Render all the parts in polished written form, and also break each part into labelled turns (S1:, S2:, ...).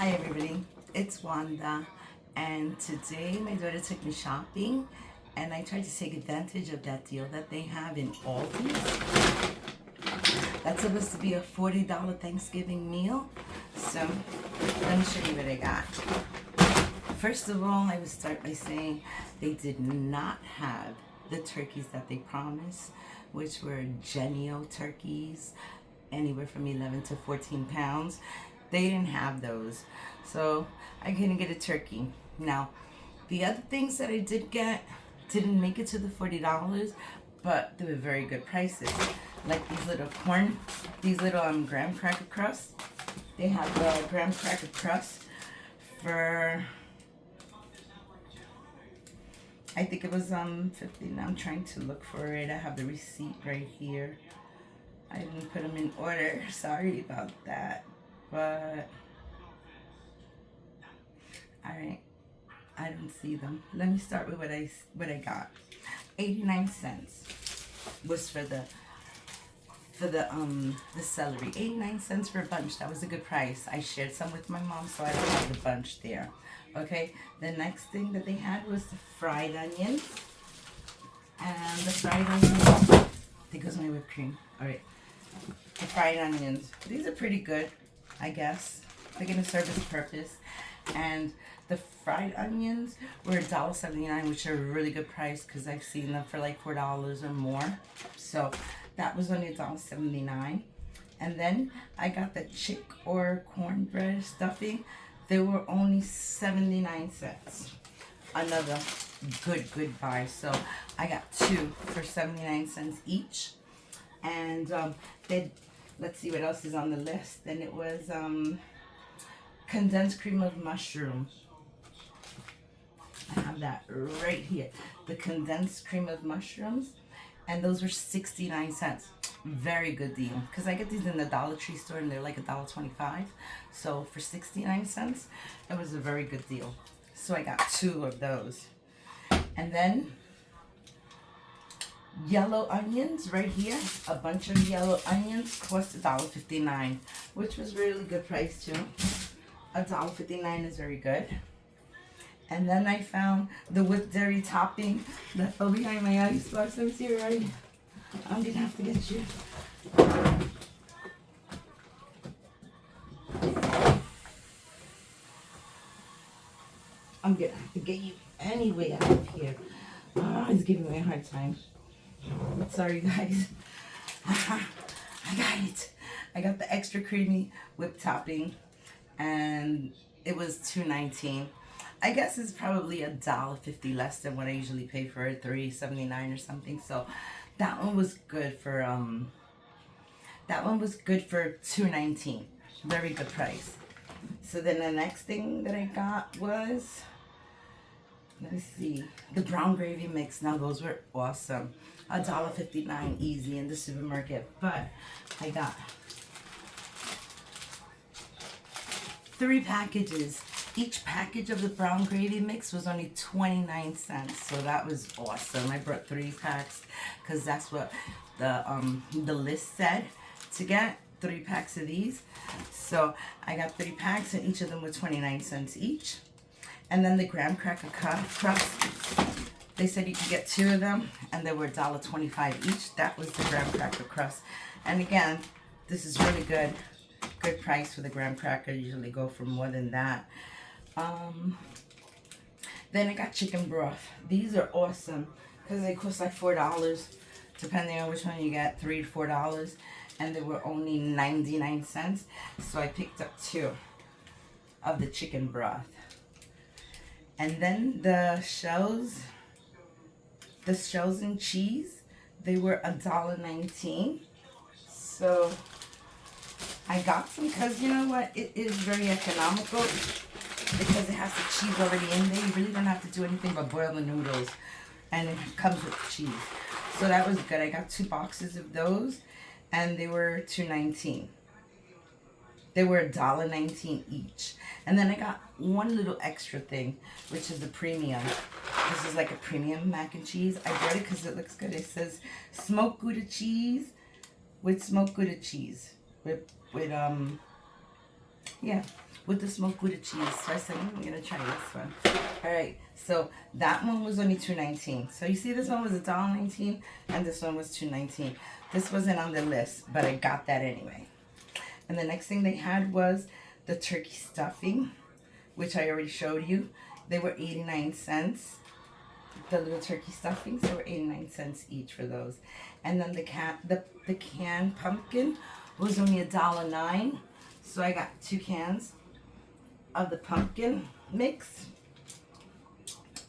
S1: Hi everybody, it's Wanda, and today my daughter took me shopping and I tried to take advantage of that deal that they have in Aldi. That's supposed to be a $40 Thanksgiving meal. So let me show you what I got. First of all, I would start by saying they did not have the turkeys that they promised, which were Genio turkeys, anywhere from 11 to 14 pounds. They didn't have those, so I couldn't get a turkey. Now, the other things that I did get didn't make it to the $40, but they were very good prices. Like these little graham cracker crusts. They have the graham cracker crust for, I think it was 15. I'm trying to look for it. I have the receipt right here. I didn't put them in order. Sorry about that. But all right, I don't see them. Let me start with what I got. 89 cents was for the celery. 89 cents for a bunch. That was a good price. I shared some with my mom, so I don't have the bunch there. Okay, the next thing that they had was the fried onions. And the fried onions, there goes my whipped cream. All right, the fried onions. These are pretty good, I guess. They're gonna serve its purpose. And the fried onions were $1.79, which are a really good price because I've seen them for like $4 or more. So that was only $1.79. And then I got the chick or cornbread stuffing. They were only 79 cents. Another good buy. So I got two for 79 cents each. And then let's see what else is on the list. Then it was condensed cream of mushroom. I have that right here. The condensed cream of mushrooms. And those were 69 cents. Very good deal. Because I get these in the Dollar Tree store and they're like $1.25. So for 69 cents, it was a very good deal. So I got two of those. And then yellow onions right here. A bunch of yellow onions cost $1.59, which was really good price too. $1.59 is very good. And then I found the whipped dairy topping that fell behind my icebox. Let me see it right. I'm gonna have to get you. I'm gonna have to get you anyway out of here. Oh, it's giving me a hard time. Sorry guys. I got it. I got the extra creamy whipped topping and it was $2.19. I guess it's probably $1.50 less than what I usually pay for it, $3.79 or something. So that one was good for $2.19. Very good price. So then the next thing that I got was, let me see, the brown gravy mix. Now those were awesome. $1.59 easy in the supermarket. But I got 3 packages. Each package of the brown gravy mix was only 29 cents. So that was awesome. I brought 3 packs because that's what the list said to get. 3 packs of these. So I got 3 packs and each of them were 29 cents each. And then the graham cracker crust, they said you could get 2 of them and they were $1.25 each. That was the graham cracker crust. And again, this is really good. Good price for the graham cracker. Usually go for more than that. Then I got chicken broth. These are awesome because they cost like $4 depending on which one you get, $3 to $4, and they were only 99 cents. So I picked up 2 of the chicken broth. And then the shells and cheese, they were $1.19. So I got some because you know what, it is very economical because it has the cheese already in there. You really don't have to do anything but boil the noodles and it comes with cheese. So that was good. I got 2 boxes of those and they were $2.19. They were $1.19 each. And then I got one little extra thing, which is the premium. This is like a premium mac and cheese. I bought it because it looks good. It says smoked Gouda cheese with smoked Gouda cheese. With Yeah, with the smoked Gouda cheese. So I said, I'm gonna try this one. All right, so that one was only $2.19. So you see, this one was $1.19, and this one was $2.19. This wasn't on the list, but I got that anyway. And the next thing they had was the turkey stuffing, which I already showed you. They were 89 cents. The little turkey stuffings, they were 89 cents each for those. And then the canned pumpkin was only $1.09. So I got 2 cans of the pumpkin mix.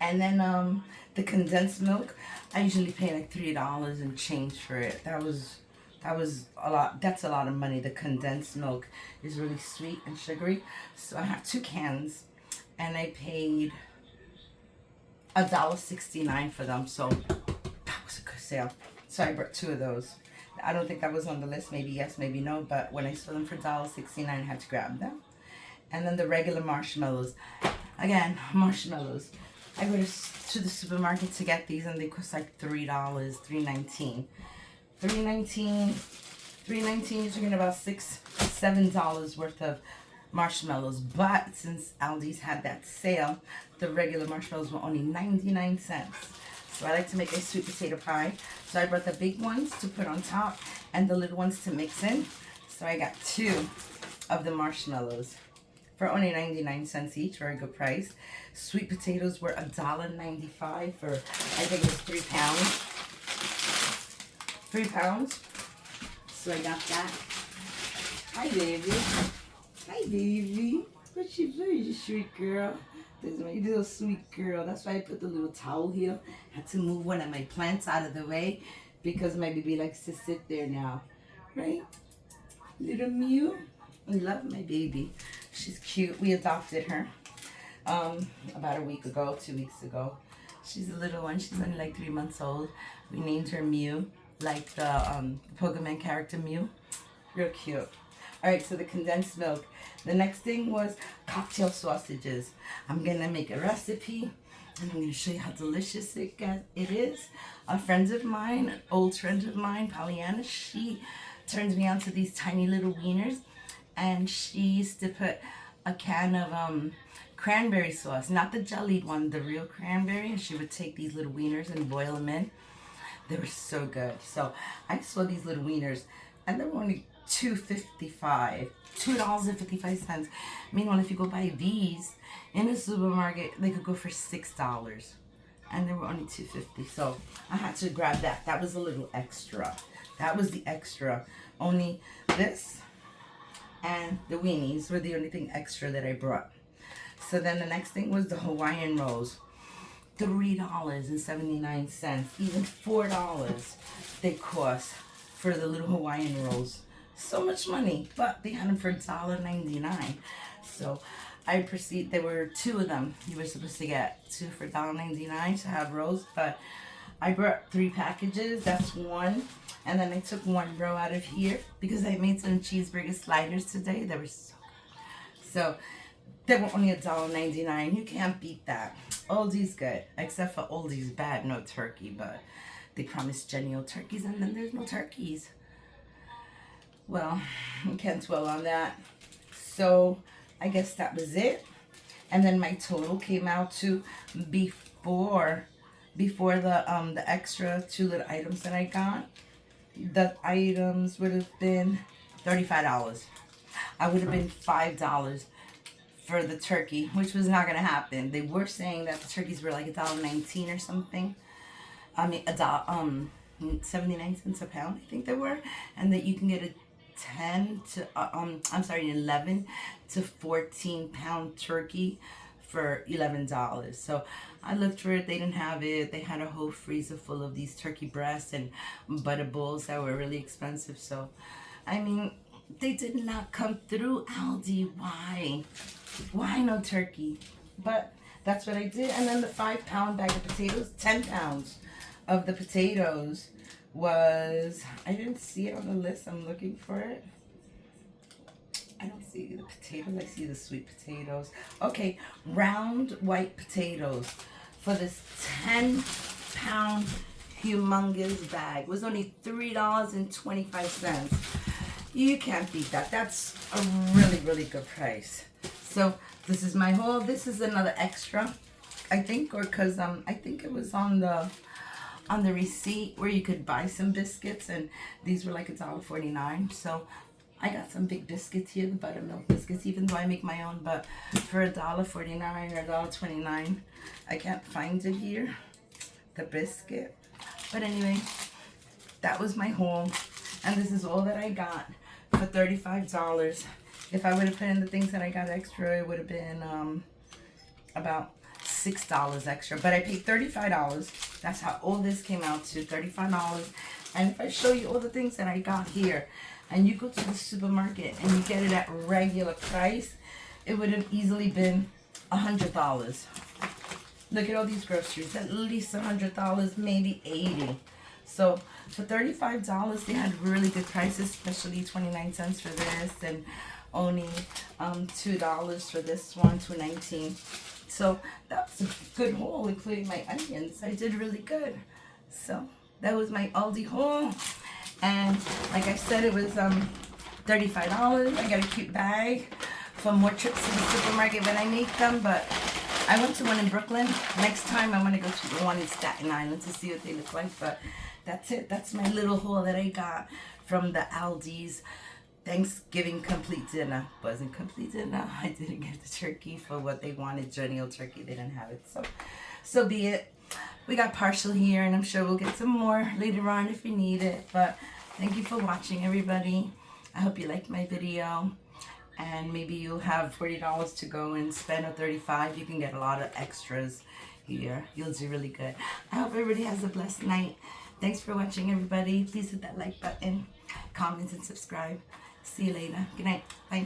S1: And then the condensed milk, I usually pay like $3 and change for it. That was a lot. That's a lot of money. The condensed milk is really sweet and sugary. So I have 2 cans, and I paid $1.69 for them. So that was a good sale. So I bought 2 of those. I don't think that was on the list. Maybe yes, maybe no. But when I saw them for $1.69, I had to grab them. And then the regular marshmallows. Again, marshmallows. I go to the supermarket to get these, and they cost like $3, $3.19. $3.19, you're talking about $7 worth of marshmallows. But since Aldi's had that sale, the regular marshmallows were only 99 cents. So I like to make a sweet potato pie. So I brought the big ones to put on top and the little ones to mix in. So I got 2 of the marshmallows for only 99 cents each. Very good price. Sweet potatoes were $1.95 for, I think it was 3 pounds. 3 pounds. So I got that. Hi, baby. Hi, baby. What you doing, you sweet girl? This is my little sweet girl. That's why I put the little towel here. Had to move one of my plants out of the way because my baby likes to sit there now. Right? Little Mew. I love my baby. She's cute. We adopted her about a week ago, 2 weeks ago. She's a little one. She's only like 3 months old. We named her Mew, like the Pokemon character Mew. Real cute. All right, so the condensed milk. The next thing was cocktail sausages. I'm going to make a recipe, and I'm going to show you how delicious it is. A friend of mine, an old friend of mine, Pollyanna, she turns me on to these tiny little wieners, and she used to put a can of cranberry sauce, not the jellied one, the real cranberry, and she would take these little wieners and boil them in. They were so good. So I saw these little wieners, and they were only $2.55. Meanwhile, if you go buy these in a supermarket, they could go for $6, and they were only $2.50. So I had to grab that. That was a little extra. That was the extra. Only this and the weenies were the only thing extra that I brought. So then the next thing was the Hawaiian rolls. $3.79, even $4 they cost for the little Hawaiian rolls. So much money, but they had them for $1.99. So I proceed. There were 2 of them. You were supposed to get 2 for $1.99 to have rolls, but I brought 3 packages. That's 1, and then I took 1 row out of here because I made some cheeseburger sliders today. They were so good. So they were only $1.99. You can't beat that. Aldi's good, except for Aldi's bad, no turkey, but they promised Jenny turkeys, and then there's no turkeys. Well, I can't dwell on that. So I guess that was it. And then my total came out to before the extra 2 little items that I got. The items would have been $35. I would have been $5 for the turkey, which was not gonna happen. They were saying that the turkeys were like $1.19 or something. I mean, 79 cents a pound, I think they were, and that you can get a 11 to 14 pound turkey for $11. So I looked for it. They didn't have it. They had a whole freezer full of these turkey breasts and butter bowls that were really expensive. So, I mean, they did not come through, Aldi. Why no turkey? But that's what I did. And then the 5-pound bag of potatoes, 10 pounds of the potatoes was, I didn't see it on the list. I'm looking for it. I don't see the potatoes. I see the sweet potatoes. Okay, round white potatoes for this 10-pound humongous bag was only $3.25. You can't beat that. That's a really, really good price. So this is my haul. This is another extra, I think, or because I think it was on the receipt where you could buy some biscuits, and these were like $1.49. So I got some big biscuits here, the buttermilk biscuits, even though I make my own, but for $1.49 or $1.29, I can't find it here, the biscuit. But anyway, that was my haul, and this is all that I got for $35. If I would have put in the things that I got extra, it would have been about $6 extra, but I paid $35. That's how all this came out to, $35. And if I show you all the things that I got here, and you go to the supermarket and you get it at regular price, it would have easily been $100. Look at all these groceries, at least $100, maybe $80. So for $35, they had really good prices, especially 29 cents for this, and only $2 for this one, $2.19. So that was a good haul, including my onions. I did really good. So that was my Aldi haul. And like I said, it was $35. I got a cute bag for more trips to the supermarket when I make them. But I went to one in Brooklyn. Next time I want to go to the one in Staten Island to see what they look like. But that's it. That's my little haul that I got from the Aldi's Thanksgiving complete dinner. Wasn't complete dinner. I didn't get the turkey for what they wanted. Journey old turkey. They didn't have it. So be it. We got partial here, and I'm sure we'll get some more later on if we need it. But thank you for watching, everybody. I hope you liked my video. And maybe you'll have $40 to go and spend, or $35. You can get a lot of extras here. You'll do really good. I hope everybody has a blessed night. Thanks for watching, everybody. Please hit that like button, comment, and subscribe. See you later. Good night. Bye.